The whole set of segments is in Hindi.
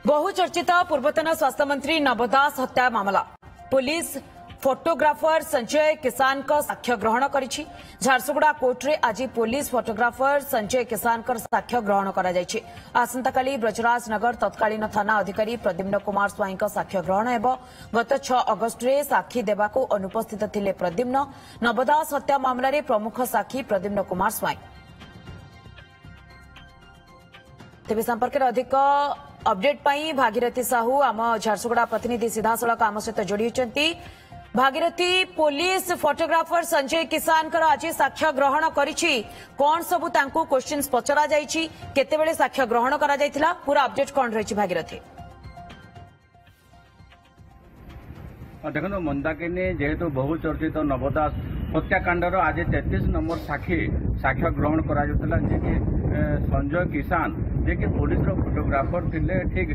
बहुचर्चित पूर्वतन स्वास्थ्य मंत्री नव दास हत्या मामला पुलिस फोटोग्राफर संजय किसान का साक्ष्य ग्रहण करिछि। झारसुगुड़ा कोर्ट रे आज पुलिस फोटोग्राफर संजय किसान का साक्ष्य ग्रहण करा जायछि। आसंताकाली ब्रजराज नगर तत्कालीन थाना अधिकारी प्रद्युम्न कुमार स्वाई का साक्ष्य ग्रहण हेबो। गत 6 अगस्त रे साक्षी देबाको अनुपस्थित थिले प्रद्युम्न। नवदास हत्या मामला रे प्रमुख साक्षी प्रद्युम्न कुमार स्वाई। तेबे संपर्क में अधिक अपडेट पाई भागीरथी साहू आम झारसुगुड़ा प्रतिनिधि सीधासलख आम सहित जोड़ी होती। भागीरथी, पुलिस फोटोग्राफर संजय किसान आज साक्ष्य ग्रहण करिछि। कौन सबू तांकु क्वेश्चंस पचरा जाइछि, केतेबेले साक्ष्य ग्रहण करा जाइथिला, पूरा अपडेट कौन रही भागीरथी? देखो मंदाकिनी जेहेतु बहुचर्चित नवदास हत्याकांडर आज 33 नंबर साक्ष्य ग्रहण करा जाउतला जे कि संजय किसान जे कि पुलिस फोटोग्राफर थिले। ठीक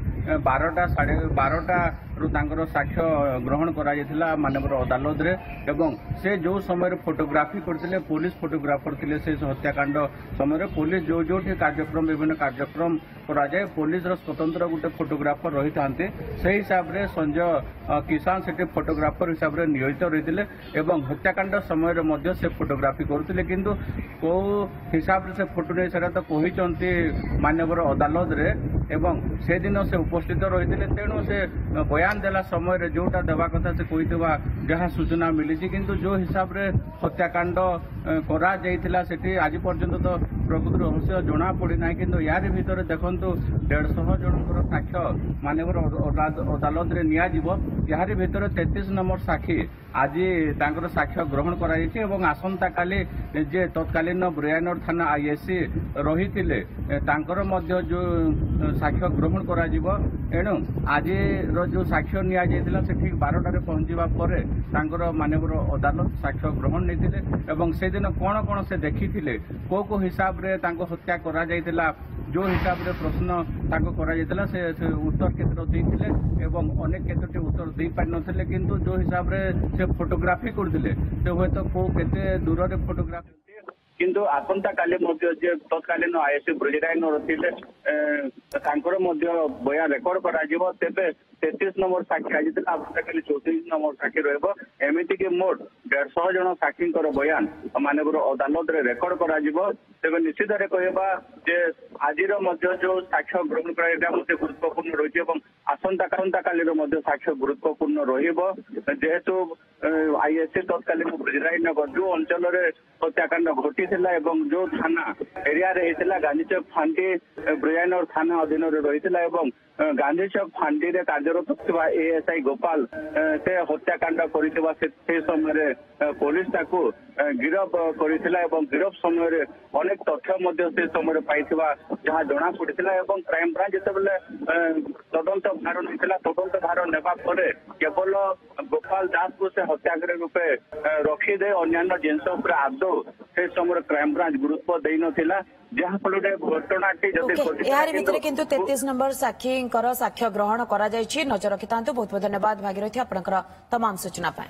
12:30 रु तांकर साक्ष्य ग्रहण करा जाइथिला माननीय अदालत रे। एवं से जो समय फोटोग्राफी करथिले पुलिस फोटोग्राफर थिले से हत्याकांड समय पुलिस जो जो कार्यक्रम विभिन्न कार्यक्रम करा जाए पुलिस स्वतंत्र गोटे फोटोग्राफर रही थांते से हिसाब रे संजय किसान से फोटोग्राफर हिसाब रे नियोजित रही एवं हत्याकांड समय मध्य से फोटोग्राफी करथिले। किंतु को हिसाब रे से फोटो नै सेटा तो कहिचंती माननीय अदालत रे एवं से दिन से उपस्थित रही तेणु से बयान देला समय जोटा देवा कथा से कहितबा जहाँ सूचना मिली किंतु जो हिसाब रे हत्याकांड करा जाइथिला सेठी आज पर्यंत तो प्रकृत रहस्य जना पड़ी ना। किंतु यार भीतर देखंतु 150 जनकर साक्ष्य माननीय अदालत रे निया जीवो। यार भीतर 33 नंबर साक्षी आज तांकर साक्ष्य ग्रहण करा जायछि एवं आसंता काली जे तत्कालीन ब्रयानर थाना आईएससी रही थिले तांकर मध्य जो साक्ष्य ग्रहण करा जीवो। एणु आज जो साक्ष्य निया जायतिला से ठीक 12 रे पहुंचीबा परे तांकर माननीय अदालत साक्ष्य ग्रहण नैथिले एवं से दिन कोन कोन से देखिथिले को हिसाब रे तांको हत्या करा जायतिला जो हिसाब रे प्रश्न तांको करा जायतिला से उत्तर केतर दैथिले एवं अनेक केतोटी उत्तर दै पारि नथिले। किंतु जो हिसाब रे से फोटोग्राफी करथिले से होय तो को केते दूर रे फोटोग्राफी किंतु आसंता काली मध्य जे तत्कालीन आईएससी ब्रजरायन रथिले तांकर मध्य बयान रेकर्ड करा जिवो। तेबे 33 नंबर साक्षी आज आसंता काली 34 नंबर साक्षी रहबो। एमिति के मोट 150 जन साक्षींकर बयान माननीय अदालत रे रेकर्ड करा जिवो। तेबे निश्चित रे कहबा जे आजिर मध्य जो साक्ष्य ग्रहण करा एटा मते गुरुत्वपूर्ण रहिछि एवं आसंता काली मध्य साक्ष्य गुरुत्वपूर्ण रहिबो। जेहेतु आईएससी तत्कालीन ब्रजरायन नगर जो अंचल रे हत्याकांड घटी एवं जो थाना एरिया रे हेतिला गांधी चौक फांटी ब्रजरायन थाना अधीन रे रहितिला एवं गांधी चौक फांटी रे कार्यरत थिबा एएसआई गोपाल से हत्याकांड करितबा से समय पुलिस ताकू गिरफ करितिला एवं गिरफ समय अनेक तथ्य मध्य से समय पाइथिबा जहां जना पड़ितिला एवं क्राइम ब्रांच जेतेबेले तदंत भार नैतिला तदंत भार नेबा परे केवल गोपाल दास को से हत्याग्रह रूपे रखी दे अन्य जिनस उपर आदौ से समय क्राइम ब्रांच गुरुत्व दे नथिला जहाँ फल घटनाटी भितर किंतु 33 नंबर साक्षी साक्ष्य ग्रहण करा जायछि। नजर रखितांतु। बहुत बहुत धन्यवाद भागीरथी आपनकर तमाम सूचना पाए।